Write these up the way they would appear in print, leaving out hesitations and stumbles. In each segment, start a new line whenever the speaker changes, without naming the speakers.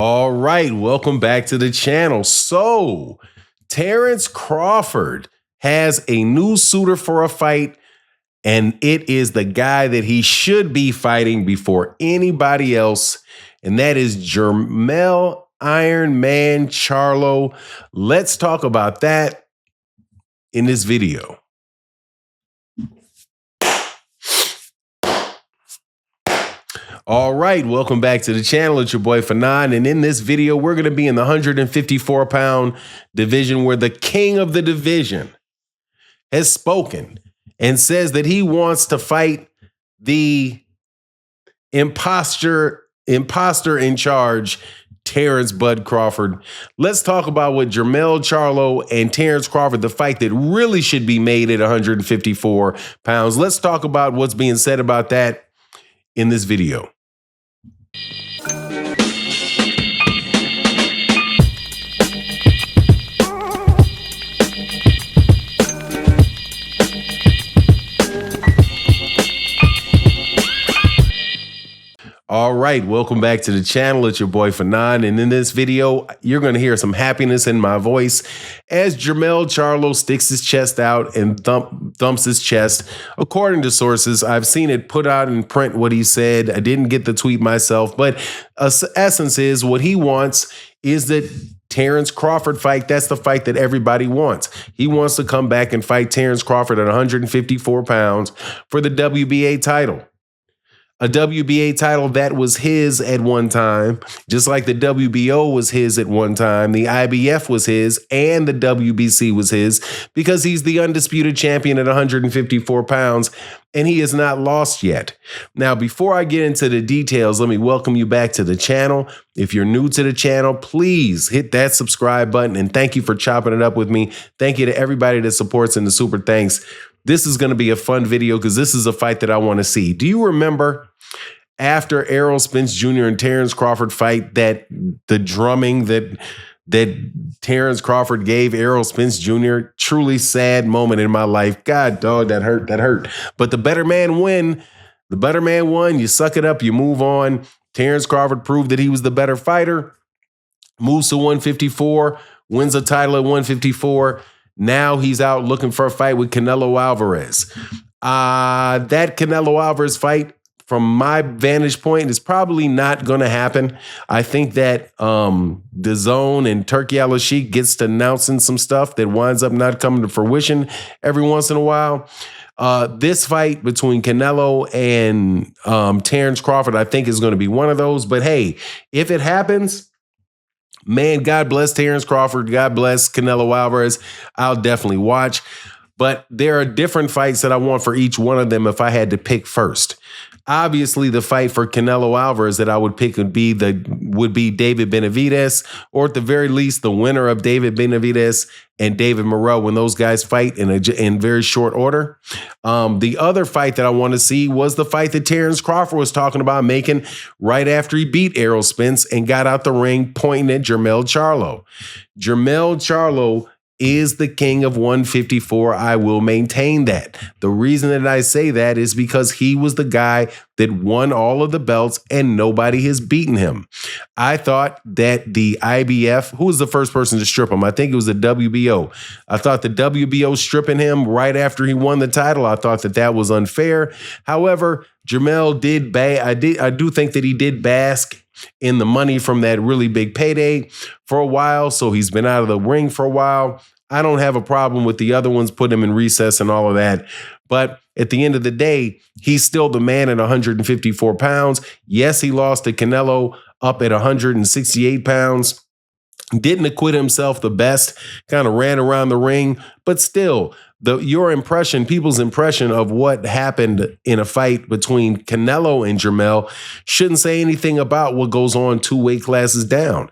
All right, welcome back to the channel. So, Terence Crawford has a new suitor for a fight, and it is the guy that he should be fighting before anybody else, and that is Jermell Iron Man Charlo. Let's talk about that in this video. All right, welcome back to the channel. It's your boy Fanon, and in this video, we're going to be in the 154-pound division where the king of the division has spoken and says that he wants to fight the imposter in charge, Terence Bud Crawford. Let's talk about what Jermell Charlo and Terence Crawford, the fight that really should be made at 154 pounds. Let's talk about what's being said about that in this video. All right, welcome back to the channel. It's your boy Fanon, and in this video, you're going to hear some happiness in my voice as Jermell Charlo sticks his chest out and thumps his chest. According to sources, I've seen it put out in print what he said. I didn't get the tweet myself, but essence is what he wants is that Terence Crawford fight. That's the fight that everybody wants. He wants to come back and fight Terence Crawford at 154 pounds for the WBA title. A WBA title that was his at one time, just like the WBO was his at one time, the IBF was his, and the WBC was his, because he's the undisputed champion at 154 pounds, and he has not lost yet. Now, before I get into the details, let me welcome you back to the channel. If you're new to the channel, please hit that subscribe button, and thank you for chopping it up with me. Thank you to everybody that supports and the super thanks. This is going to be a fun video because this is a fight that I want to see. Do you remember after Errol Spence Jr. and Terence Crawford fight, that the drumming that Terence Crawford gave Errol Spence Jr.? Truly sad moment in my life. God, dog, that hurt. But the better man win. The better man won. You suck it up. You move on. Terence Crawford proved that he was the better fighter. Moves to 154. Wins a title at 154. Now he's out looking for a fight with Canelo Alvarez. That Canelo Alvarez fight, from my vantage point, is probably not going to happen. I think that DAZN and Turkey Al-Sheikh gets to announcing some stuff that winds up not coming to fruition every once in a while. This fight between Canelo and Terence Crawford, I think, is going to be one of those. But hey, if it happens, man, God bless Terence Crawford. God bless Canelo Alvarez. I'll definitely watch. But there are different fights that I want for each one of them if I had to pick first. Obviously, the fight for Canelo Alvarez that I would pick would be David Benavidez, or at the very least, the winner of David Benavidez and David Morrell when those guys fight in very short order. The other fight that I want to see was the fight that Terence Crawford was talking about making right after he beat Errol Spence and got out the ring pointing at Jermell Charlo. Jermell Charlo is the king of 154. I will maintain that. The reason that I say that is because he was the guy that won all of the belts and nobody has beaten him. I thought that the IBF, who was the first person to strip him? I think it was the WBO. I thought the WBO stripping him right after he won the title, I thought that was unfair. However, Jermell did I do think that he did bask in the money from that really big payday for a while, so he's been out of the ring for a while. I don't have a problem with the other ones, put him in recess and all of that. But at the end of the day, he's still the man at 154 pounds. Yes, he lost to Canelo up at 168 pounds. Didn't acquit himself the best, kind of ran around the ring, but still, people's impression of what happened in a fight between Canelo and Jermell shouldn't say anything about what goes on 2 weight classes down.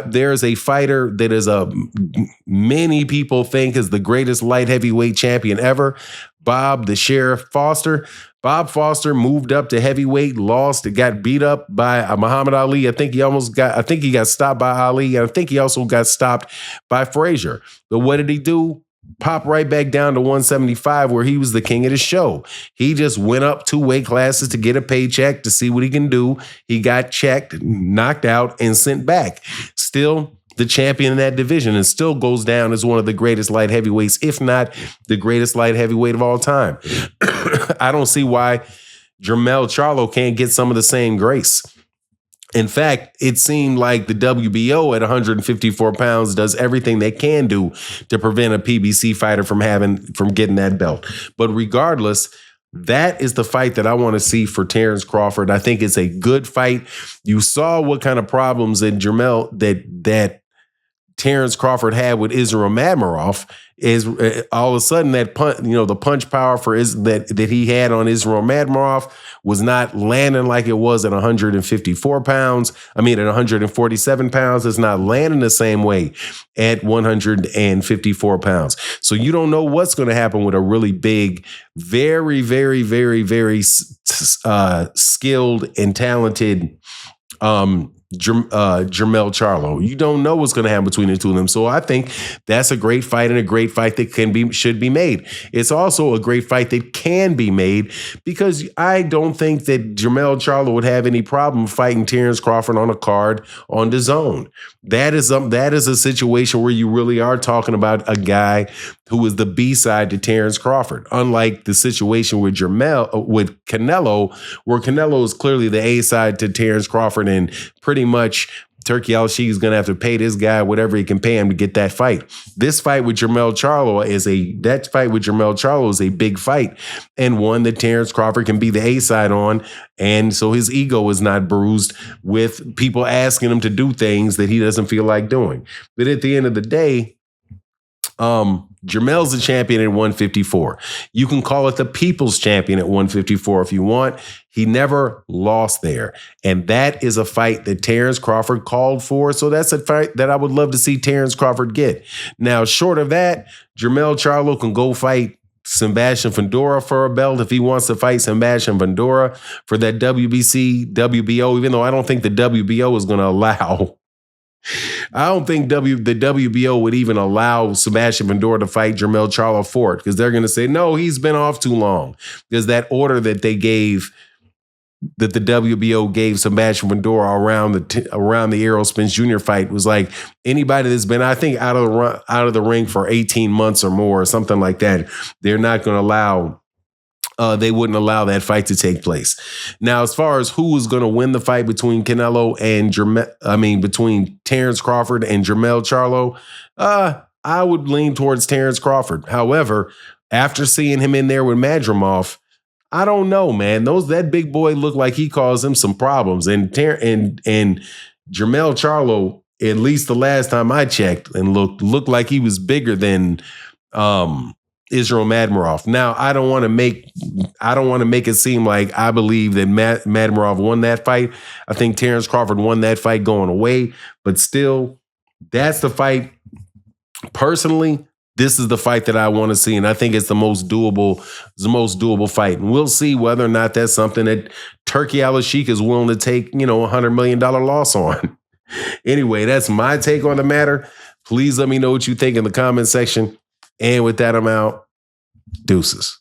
There's a fighter that is many people think is the greatest light heavyweight champion ever, Bob the Sheriff Foster. Bob Foster moved up to heavyweight, lost, got beat up by Muhammad Ali. I think he got stopped by Ali, and I think he also got stopped by Frazier. But what did he do? pop right back down to 175 where he was the king of the show. He just went up 2 weight classes to get a paycheck to see what he can do. He got checked, knocked out, and sent back. Still the champion in that division, and still goes down as one of the greatest light heavyweights, if not the greatest light heavyweight of all time. I don't see why Jermell Charlo can't get some of the same grace. In fact, it seemed like the WBO at 154 pounds does everything they can do to prevent a PBC fighter from getting that belt. But regardless, that is the fight that I want to see for Terence Crawford. I think it's a good fight. You saw what kind of problems that that Terence Crawford had with Israel Madmirov. Is all of a sudden that the punch power that he had on Israel Madmirov was not landing like it was at 154 pounds. I mean, at 147 pounds, it's not landing the same way at 154 pounds. So you don't know what's going to happen with a really big, very, very, very, very skilled and talented Jermell Charlo. You don't know what's going to happen between the two of them. So I think that's a great fight, and a great fight that should be made. It's also a great fight that can be made, because I don't think that Jermell Charlo would have any problem fighting Terence Crawford on a card on the zone. That is a situation where you really are talking about a guy who is the B-side to Terence Crawford, unlike the situation with Canelo, where Canelo is clearly the A-side to Terence Crawford, and pretty much Turkey Al-Sheikh is going to have to pay this guy whatever he can pay him to get that fight. This fight with Jermell Charlo is a big fight, and one that Terence Crawford can be the A-side on, and so his ego is not bruised with people asking him to do things that he doesn't feel like doing. But at the end of the day, Jermell's the champion at 154. You can call it the people's champion at 154 if you want. He never lost there. And that is a fight that Terence Crawford called for. So that's a fight that I would love to see Terence Crawford get. Now, short of that, Jermell Charlo can go fight Sebastian Fundora for a belt if he wants to fight Sebastian Fundora for that WBC, WBO, even though I don't think the WBO is going to allow. I don't think the WBO would even allow Sebastian Fundora to fight Jermell Charlo for it, because they're going to say, no, he's been off too long. Because that order that they gave, that the WBO gave Sebastian Fundora around the Errol Spence Jr. fight, was like, anybody that's been, I think, out of the ring for 18 months or more, or something like that, they're not going to allow. They wouldn't allow that fight to take place. Now, as far as who is going to win the fight between between Terence Crawford and Jermell Charlo, I would lean towards Terence Crawford. However, after seeing him in there with Madrimov, I don't know, man. That big boy looked like he caused him some problems, and Jermell Charlo, at least the last time I checked, and looked like he was bigger than Israel Madmirov. Now, I don't want to make it seem like I believe that Madmirov won that fight. I think Terence Crawford won that fight going away, but still, that's the fight. Personally, this is the fight that I want to see, and I think it's the most doable fight. And we'll see whether or not that's something that Turkey Al-Sheikh is willing to take, $100 million loss on. Anyway, that's my take on the matter. Please let me know what you think in the comment section. And with that, I'm out. Deuces.